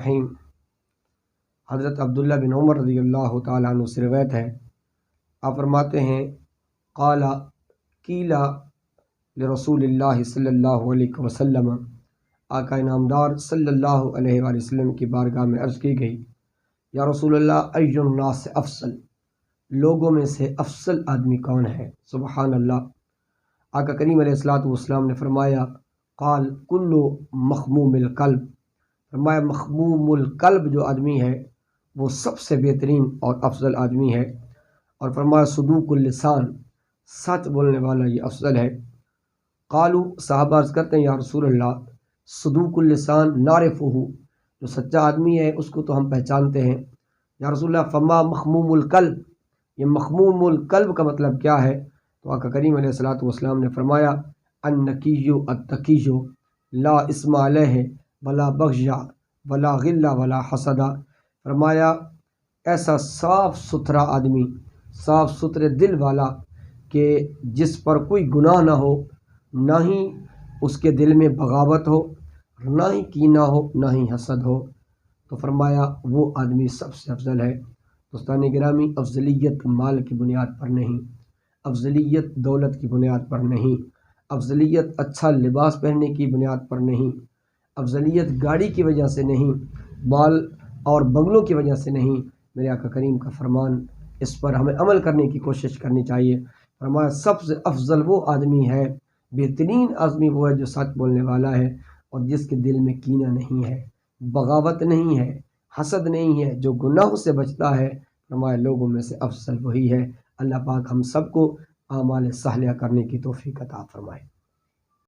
الرحیم۔ حضرت عبداللہ بن عمر رضی اللہ تعالیٰ عنہ سے روایت ہے، آپ فرماتے ہیں قال قیل لرسول اللہ صلی اللہ علیہ وسلم، آقا انعامدار صلی اللہ علیہ وآلہ وسلم کی بارگاہ میں عرض کی گئی، یا رسول اللہ ای الناس افضل، لوگوں میں سے افضل آدمی کون ہے؟ سبحان اللہ۔ آقا کریم علیہ الصلوۃ والسلام نے فرمایا قال کل مخموم القلب، فرمایا مخموم القلب جو آدمی ہے وہ سب سے بہترین اور افضل آدمی ہے، اور فرمایا صدوق اللسان، سچ بولنے والا یہ افضل ہے۔ قالو، صحابہ عرض کرتے ہیں یا رسول اللہ صدوق اللسان نعرفہ، جو سچا آدمی ہے اس کو تو ہم پہچانتے ہیں، یا رسول اللہ فما مخموم القلب، یہ مخموم القلب کا مطلب کیا ہے؟ تو آقا کریم علیہ الصلوۃ والسلام نے فرمایا النقی التقی لا اسم علیہ ولا بغض ولا غل ولا حسد، فرمایا ایسا صاف ستھرا آدمی، صاف ستھرے دل والا کہ جس پر کوئی گناہ نہ ہو، نہ ہی اس کے دل میں بغاوت ہو، نہ ہی کینہ ہو، نہ ہی حسد ہو، تو فرمایا وہ آدمی سب سے افضل ہے۔ دوستان گرامی، افضلیت مال کی بنیاد پر نہیں، افضلیت دولت کی بنیاد پر نہیں، افضلیت اچھا لباس پہننے کی بنیاد پر نہیں، افضلیت گاڑی کی وجہ سے نہیں، بال اور بنگلوں کی وجہ سے نہیں۔ میرے آقا کریم کا فرمان، اس پر ہمیں عمل کرنے کی کوشش کرنی چاہیے۔ فرمایا سب سے افضل وہ آدمی ہے، بہترین آدمی وہ ہے جو سچ بولنے والا ہے اور جس کے دل میں کینہ نہیں ہے، بغاوت نہیں ہے، حسد نہیں ہے، جو گناہوں سے بچتا ہے۔ فرمایا لوگوں میں سے افضل وہی ہے۔ اللہ پاک ہم سب کو اعمال صالحہ کرنے کی توفیق عطا فرمائے۔